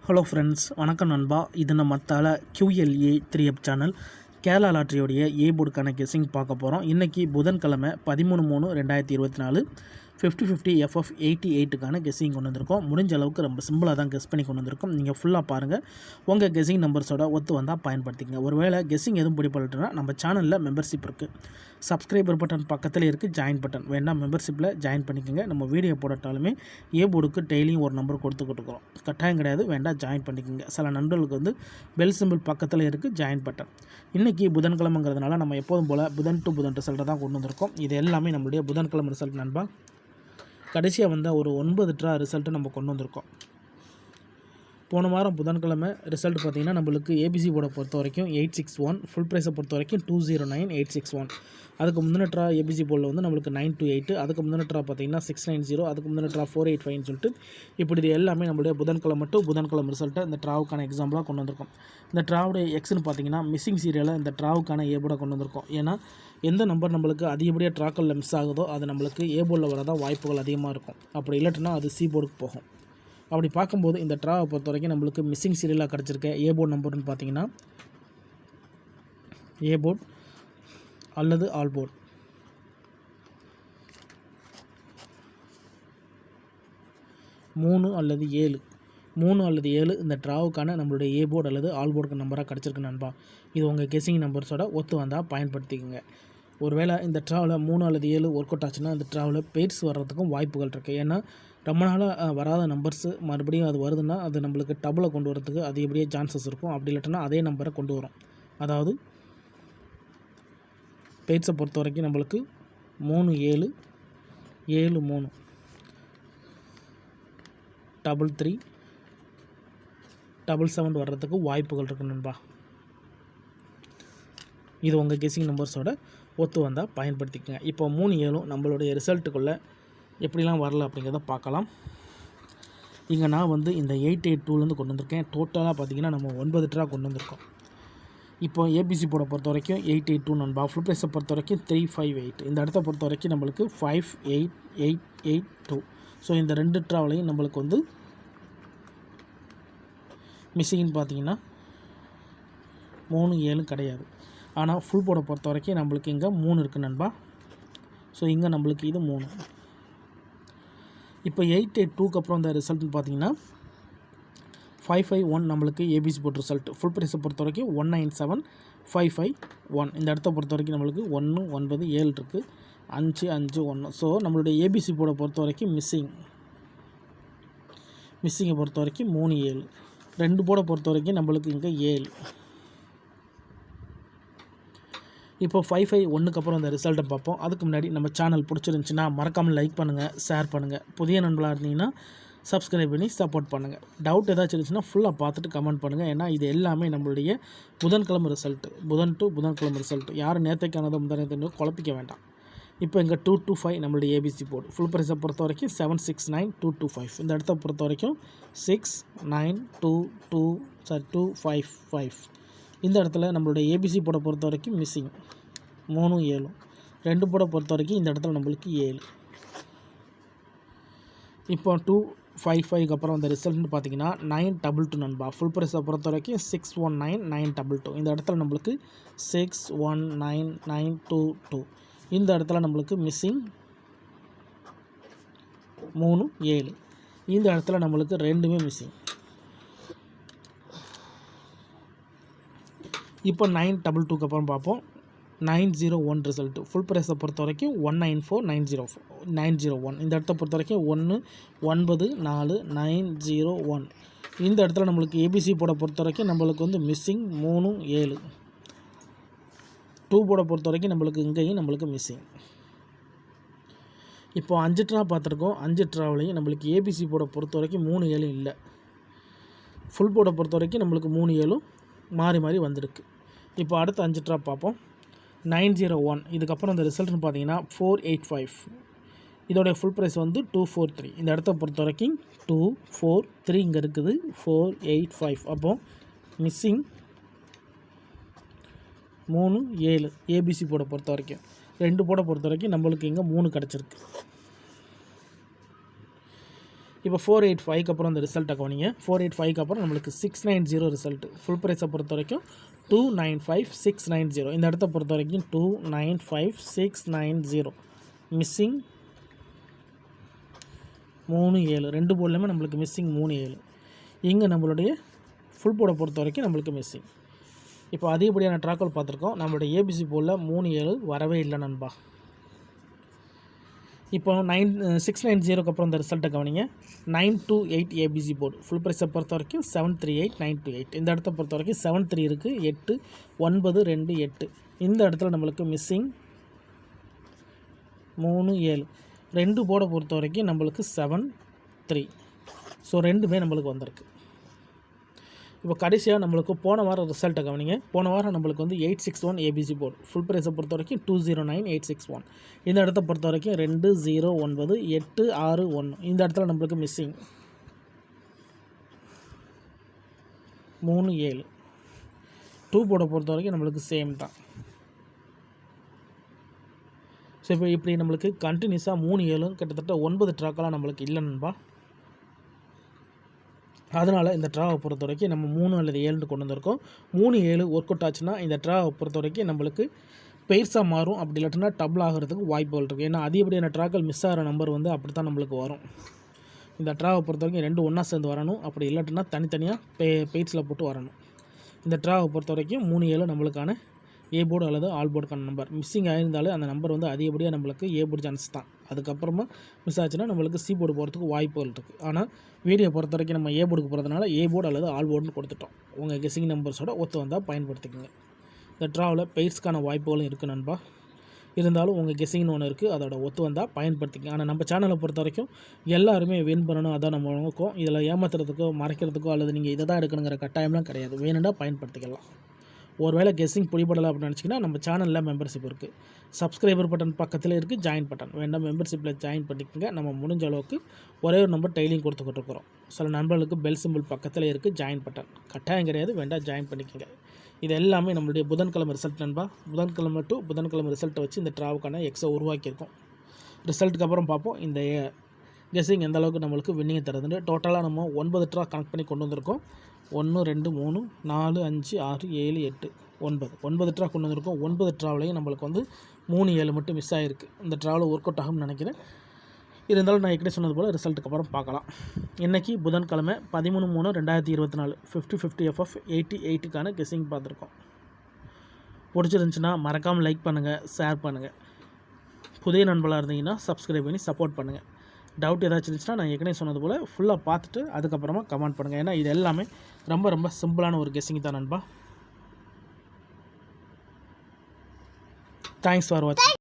Hello friends, வணக்கம் நண்பா. இது நம்ம தலை QLA 3 சேனல் கேரளா லாட்டரியோடைய ஏ போர்டுக்கான கெஸ்ஸிங் பார்க்க போகிறோம். இன்றைக்கி புதன்கிழமை 13/3/2024 50/50 FF 88க்கான கெஸ்ஸிங் கொண்டு வந்திருக்கோம். முடிஞ்ச அளவுக்கு ரொம்ப சிம்பிளாக தான் கெஸ் பண்ணி கொண்டு வந்திருக்கோம். நீங்கள் ஃபுல்லாக பாருங்கள். உங்கள் கெஸ்ஸிங் நம்பர்ஸோட ஒத்து வந்தால் பயன்படுத்திக்கங்க. ஒருவேளை கெஸ்ஸிங் எதுவும் பிடிப்பட்டுனா நம்ம சேனலில் மெம்பர்ஷிப் இருக்குது. சப்ஸ்கிரைபர் பட்டன் பக்கத்தில் இருக்குது, ஜாயின் பட்டன் வேணால் மெம்பர்ஷிப்பில் ஜாயின் பண்ணிக்கோங்க. நம்ம வீடியோ போடட்டாலுமே ஏ போர்டுக்கு டெய்லியும் ஒரு நம்பர் கொடுத்துக்கிட்டு இருக்கிறோம். கட்டாயம் கிடையாது, வேண்டாம் ஜாயின் பண்ணிக்கோங்க. சில நண்பர்களுக்கு வந்து பெல் சிம்பிள் பக்கத்தில் இருக்குது, ஜாயின் பட்டன். இன்றைக்கி புதன்கிழமைங்கிறதுனால நம்ம எப்போதும் போல் புதன் டு புதன் ரிசல்ட்டை தான் கொண்டு வந்திருக்கோம். இது எல்லாமே நம்மளுடைய புதன்கிழமை ரிசல்ட் நண்பா. கடைசியாக வந்த ஒரு 9 ட்ரா ரிசல்ட்டு நம்ம கொண்டு வந்திருக்கோம். போன வாரம் புதன்கிழமை ரிசல்ட் பார்த்திங்கன்னா நம்மளுக்கு ஏபிசி போர்டை பொறுத்த வரைக்கும் 861, ஃபுல் ப்ரைஸை பொறுத்த வரைக்கும் 209,861. அதுக்கு முந்தின ட்ரா ஏபிசி போர்டில் வந்து நம்மளுக்கு 928, அதுக்கு முந்தின ட்ரா பார்த்திங்கன்னா 690, அதுக்கு முந்தின ட்ரா 485 சொல்லிட்டு இப்படி இது எல்லாமே நம்மளுடைய புதன்கிழமை டு புதன்கிழமை ரிசல்ட்டை இந்த ட்ராவுக்கான எக்ஸாம்பிளாக கொண்டு வந்திருக்கோம். இந்த ட்ராவுடைய எக்ஸ்னு பார்த்திங்கன்னா மிஸ்ஸிங் சீரியலில் இந்த ட்ராவுக்கான ஏ போர்டை கொண்டு வந்திருக்கோம். ஏன்னா எந்த நம்பர் நம்மளுக்கு அதிகப்படியாக ட்ராக்களில் மிஸ் ஆகுதோ அது நம்மளுக்கு ஏ போர்டில் வரதான் வாய்ப்புகள் அதிகமாக இருக்கும். அப்படி இல்லாட்டினா அது சி போர்டுக்கு போகும். அப்படி பார்க்கும்போது இந்த ட்ராவை பொறுத்த வரைக்கும் நம்மளுக்கு மிஸ்ஸிங் சீரியலாக கிடச்சிருக்க ஏ போர்டு நம்பர்னு பார்த்தீங்கன்னா ஏ போர்டு அல்லது ஆல் போர்டு. மூணு அல்லது ஏழு இந்த ட்ராவுக்கான நம்மளுடைய ஏ போர்டு அல்லது ஆல் போர்டுக்கு நம்பராக கிடச்சிருக்கு நண்பா. இது உங்கள் கெஸ்ஸிங் நம்பர்ஸோட ஒத்து வந்தால் பயன்படுத்திக்கோங்க. ஒருவேளை இந்த ட்ராவில் 3 அல்லது 7 ஒர்க் அவுட் ஆச்சுன்னா இந்த ட்ராவில் பெய்ட்ஸ் வர்றதுக்கும் வாய்ப்புகள் இருக்குது. ஏன்னா ரொம்ப நாளாக வராத நம்பர்ஸு மறுபடியும் அது வருதுன்னா அது நம்மளுக்கு டபுளை கொண்டு வரதுக்கு அதிகப்படியே சான்சஸ் இருக்கும். அப்படி இல்லாட்டினா அதே நம்பரை கொண்டு வரும். அதாவது பெய்ட்ஸை பொறுத்த வரைக்கும் நம்மளுக்கு 3 7 7 3 3 3 7 வர்றதுக்கு வாய்ப்புகள் இருக்குது நண்பா. இது உங்கள் கெஸ்ஸிங் நம்பர்ஸோட ஒத்து வந்தால் பயன்படுத்திக்கங்க. இப்போ 3 7 நம்மளுடைய ரிசல்ட்டுக்குள்ளே எப்படிலாம் வரல அப்படிங்கிறத பார்க்கலாம். இங்கே நான் வந்து இந்த 882லேருந்து கொண்டு வந்திருக்கேன். டோட்டலாக பார்த்திங்கன்னா நம்ம 9 ட்ரா கொண்டு வந்திருக்கோம். இப்போ ஏபிசி போர்டை பொறுத்த வரைக்கும் 882 நண்பா. ஃபுல் ப்ரைஸை பொறுத்த வரைக்கும் 358. இந்த இடத்த பொறுத்த வரைக்கும் நம்மளுக்கு 58882. ஸோ இந்த 2 ட்ராவிலையும் நம்மளுக்கு வந்து மிஸ்ஸிங்னு பார்த்தீங்கன்னா 3 7 கிடையாது. ஆனால் ஃபுல் போர்டை பொறுத்த வரைக்கும் நம்மளுக்கு இங்கே 3 இருக்குது நண்பா. ஸோ இங்கே நம்மளுக்கு இது 3. இப்போ 882க்கு அப்புறம் இந்த ரிசல்ட்னு பார்த்தீங்கன்னா 551 நம்மளுக்கு ஏபிசி போர்ட் ரிசல்ட். ஃபுல் ப்ரைஸை பொறுத்த வரைக்கும் 197,551. இந்த இடத்த பொறுத்த வரைக்கும் நம்மளுக்கு 1 9 7 இருக்குது, 5 5 1. ஸோ நம்மளுடைய ஏபிசி போர்டை பொறுத்த வரைக்கும் மிஸ்ஸிங்கை பொறுத்த வரைக்கும் 3 7. 2 போர்டை பொறுத்த வரைக்கும் நம்மளுக்கு இங்கே 7. இப்போ 551க்கு அப்புறம் அந்த ரிசல்ட்டை பார்ப்போம். அதுக்கு முன்னாடி நம்ம சேனல் பிடிச்சிருந்துச்சின்னா மறக்காமல் லைக் பண்ணுங்கள், ஷேர் பண்ணுங்கள். புதிய நண்பர்களாக இருந்தீங்கன்னா சப்ஸ்கிரைப் பண்ணி சப்போர்ட் பண்ணுங்கள். டவுட் ஏதாச்சும் இருந்துச்சுன்னா ஃபுல்லாக பார்த்துட்டு கமெண்ட் பண்ணுங்கள். ஏன்னா இது எல்லாமே நம்மளுடைய புதன்கிழமை ரிசல்ட்டு, புதன் டு புதன்கிழமை ரிசல்ட். யாரும் நேற்றைக்கானதோ முந்தானத்தை குழப்பிக்க வேண்டாம். இப்போ இங்கே 225 நம்மளுடைய ஏபிசி போர்டு. ஃபுல் ப்ரைஸை பொறுத்த வரைக்கும் 769,225. இந்த இடத்த பொறுத்த வரைக்கும் 255. இந்த இடத்துல நம்மளுடைய ஏபிசி போர்டை பொறுத்த வரைக்கும் மிஸ்ஸிங் 3 7. 2 போர்டை பொறுத்த வரைக்கும் இந்த இடத்துல நம்மளுக்கு 7. இப்போ 255க்கு அப்புறம் அந்த ரிசல்ட்னு பார்த்தீங்கன்னா 922 நண்பா. ஃபுல் ப்ரைஸை பொறுத்த வரைக்கும் 619,922. இந்த இடத்துல நம்மளுக்கு 619,922. இந்த இடத்துல நம்மளுக்கு மிஸ்ஸிங் 3 7. இந்த இடத்துல நம்மளுக்கு 2மே மிஸ்ஸிங். இப்போ 922க்கு அப்புறம் பார்ப்போம். 901 ரிசல்ட்டு. ஃபுல் ப்ரைஸை பொறுத்த வரைக்கும் 194,901. இந்த இடத்த பொறுத்த வரைக்கும் 194,901. இந்த இடத்துல நம்மளுக்கு ஏபிசி போர்டை பொறுத்த வரைக்கும் நம்மளுக்கு வந்து மிஸ்ஸிங் 3 7. 2 போர்டை பொறுத்த வரைக்கும் நம்மளுக்கு இங்கேயும் நம்மளுக்கு மிஸ்ஸிங். இப்போ 5 ட்ரா பார்த்துருக்கோம். 5 ட்ராவிலையும் நம்மளுக்கு ஏபிசி போர்டை பொறுத்த வரைக்கும் 3 7 இல்லை. ஃபுல் போர்டை பொறுத்த வரைக்கும் நம்மளுக்கு 3 7 மாறி மாறி வந்திருக்கு. இப்போ அடுத்த 5 ட்ரா பார்ப்போம். 901. இதுக்கப்புறம் இந்த ரிசல்ட்னு பார்த்தீங்கன்னா 485. இதோடைய ஃபுல் ப்ரைஸ் வந்து 243. இந்த இடத்த பொறுத்த வரைக்கும் 243 இங்கே இருக்குது, 485. அப்போது மிஸ்ஸிங் 3 7 ஏபிசி போர்டை பொறுத்த வரைக்கும். 2 போர்டை பொறுத்த வரைக்கும் நம்மளுக்கு இங்கே 3 கிடச்சிருக்கு. இப்போ 485க்கு அப்புறம் அந்த ரிசல்ட்டை கவனிங்க. 485க்கு அப்புறம் நம்மளுக்கு 690 ரிசல்ட்டு. ஃபுல் ப்ரைஸை பொறுத்த வரைக்கும் 295,690. இந்த இடத்த பொறுத்த வரைக்கும் 295,690. மிஸ்ஸிங் 37. 2 போர்ட்லையுமே நம்மளுக்கு மிஸ்ஸிங் 37. இங்கே நம்மளுடைய ஃபுல் போர்டை பொறுத்த வரைக்கும் நம்மளுக்கு மிஸ்ஸிங். இப்போ அதிகப்படியான ட்ராக்கள் பார்த்துருக்கோம். நம்மளுடைய ஏபிசி போர்டில் 37 வரவே இல்லை நண்பா. இப்போ 690க்கு அப்புறம் இந்த ரிசல்ட்டை கவனிங்க. 928 ஏபிசி போர்டு. ஃபுல் ப்ரைஸை பொறுத்த வரைக்கும் 738,928. இந்த இடத்த பொறுத்த வரைக்கும் 73 இருக்குது. 8 9 2 8. இந்த இடத்துல நம்மளுக்கு மிஸ்ஸிங் 37. 2 போர்டை பொறுத்த வரைக்கும் நம்மளுக்கு 73. ஸோ ரெண்டுமே நம்மளுக்கு வந்திருக்கு. இப்போ கடைசியாக நம்மளுக்கு போன வாரம் ரிசல்ட்டை கவனிங்க. போன வாரம் நம்மளுக்கு வந்து 861 ஏபிசி போர்டு. ஃபுல் ப்ரைஸை பொறுத்த வரைக்கும் 209,861. இந்த இடத்த பொறுத்த வரைக்கும் 209 861. இந்த இடத்துல நம்மளுக்கு மிஸ்ஸிங் 37. 2 போர்டை பொறுத்த வரைக்கும் நம்மளுக்கு சேம் தான். ஸோ இப்போ இப்படி நம்மளுக்கு கண்டினியூஸாக 37 கிட்டத்தட்ட 9 ட்ராக்கெல்லாம் நம்மளுக்கு இல்லை நண்பா. அதனால் இந்த ட்ராவை பொறுத்த வரைக்கும் நம்ம 3 அல்லது 7 கொண்டு வந்திருக்கோம். 3 7 ஒர்க் அவுட் ஆச்சுன்னா இந்த ட்ராவை பொறுத்த வரைக்கும் நம்மளுக்கு பெயர்ஸாக மாறும். அப்படி இல்லாட்டினா டபுள் ஆகிறதுக்கு வாய்ப்புகள் இருக்குது. ஏன்னா அதிகப்படியான ட்ராக்கள் மிஸ் ஆகிற நம்பர் வந்து அப்படி தான் நம்மளுக்கு வரும். இந்த ட்ராவை பொறுத்த வரைக்கும் 2 ஒன்றா சேர்ந்து வரணும். அப்படி இல்லாட்டினா தனித்தனியாக பெயர்ஸில் போட்டு வரணும். இந்த ட்ராவை பொறுத்த வரைக்கும் 3 7 நம்மளுக்கான ஏ போர்டு அல்லது ஆல் போர்டுக்கான நம்பர். மிஸ்ஸிங் ஆகிருந்தாலே அந்த நம்பர் வந்து அதிகப்படியாக நம்மளுக்கு ஏ போர்டு சான்ஸ் தான். அதுக்கப்புறமா மிஸ் ஆச்சுன்னா நம்மளுக்கு சி போர்டு போகிறதுக்கு வாய்ப்புகள் இருக்குது. ஆனால் வீடியோ பொறுத்த வரைக்கும் நம்ம ஏ போர்டுக்கு போகிறதுனால ஏ போர்டு அல்லது ஆல் போர்டுன்னு கொடுத்துட்டோம். உங்கள் கெஸ்ஸிங் நம்பர்ஸோட ஒத்து வந்தால் பயன்படுத்திக்கோங்க. இந்த ட்ராவில் பெயர்ஸ்க்கான வாய்ப்புகளும் இருக்குது நண்பா. இருந்தாலும் உங்கள் கெஸ்ஸிங்னு ஒன்று இருக்குது, அதோட ஒத்து வந்தால் பயன்படுத்திக்கங்க. ஆனால் நம்ம சேனலை பொறுத்த வரைக்கும் எல்லாருமே வின் பண்ணணும், அதான் நம்ம நோக்கம். இதில் ஏமாத்துறதுக்கோ மறைக்கிறதுக்கோ அல்லது நீங்கள் இதை தான் எடுக்கணுங்கிற கட்டாயம்லாம் கிடையாது. வேணும்னா பயன்படுத்திக்கலாம். ஒருவேளை கெஸ்ஸிங் பிடிபடலை அப்படின்னு நினச்சிங்கன்னா நம்ம சேனலில் மெம்பர்ஷிப் இருக்குது. சப்ஸ்கிரைபர் பட்டன் பக்கத்தில் இருக்குது, ஜாயின் பட்டன் வேண்டாம் மெம்பர்ஷிப்பில் ஜாயின் பண்ணிக்கோங்க. நம்ம முடிஞ்ச அளவுக்கு ஒரே ஒரு நம்பர் டெய்லியும் கொடுத்துக்கிட்டு இருக்கிறோம். சில நண்பர்களுக்கு பெல் சிம்பிள் பக்கத்தில் இருக்குது, ஜாயின் பட்டன் கட்டாயம் கிடையாது, வேண்டாம் ஜாயின் பண்ணிக்கோங்க. இது எல்லாமே நம்மளுடைய புதன்கிழமை ரிசல்ட் நண்பா. புதன்கிழமை டு புதன்கிழமை ரிசல்ட்டை வச்சு இந்த ட்ராவுக்கான எக்ஸை உருவாக்கியிருக்கோம். ரிசல்ட்டுக்கு அப்புறம் பார்ப்போம் இந்த கெஸ்ஸிங் எந்த அளவுக்கு நம்மளுக்கு வின்னிங்கை தருதுன்னு. டோட்டலாக நம்ம 9 ட்ரா கனெக்ட் பண்ணி கொண்டு வந்திருக்கோம். 1 2 3 4 5 6 7 8 9 ட்ரா கொண்டு வந்திருக்கோம். 9 ட்ராவிலையும் நம்மளுக்கு வந்து 3 7 மட்டும் மிஸ் ஆகிருக்கு. இந்த ட்ராவில் ஒர்க் அவுட் ஆகும்னு நினைக்கிறேன். இருந்தாலும் நான் ஏற்கனவே சொன்னது போல் ரிசல்ட்டுக்கு அப்புறம் பார்க்கலாம். இன்றைக்கி புதன்கிழமை 13/3/2024 50/50 FF 88க்கான கெஸ்ஸிங் பார்த்துருக்கோம். பிடிச்சிருந்துச்சுன்னா மறக்காமல் லைக் பண்ணுங்கள், ஷேர் பண்ணுங்கள். புதிய நண்பர்களாக இருந்தீங்கன்னா சப்ஸ்கிரைப் பண்ணி சப்போர்ட் பண்ணுங்கள். டவுட் ஏதாச்சும் இருந்துச்சுன்னா நான் ஏற்கனவே சொன்னது போல் ஃபுல்லாக பார்த்துட்டு அதுக்கப்புறமா கமெண்ட் பண்ணுங்கள். ஏன்னா இது எல்லாமே ரொம்ப ரொம்ப சிம்பிளான ஒரு கெஸ்ஸிங் தான் நண்பா. தேங்க்ஸ் ஃபார் வாட்சிங்.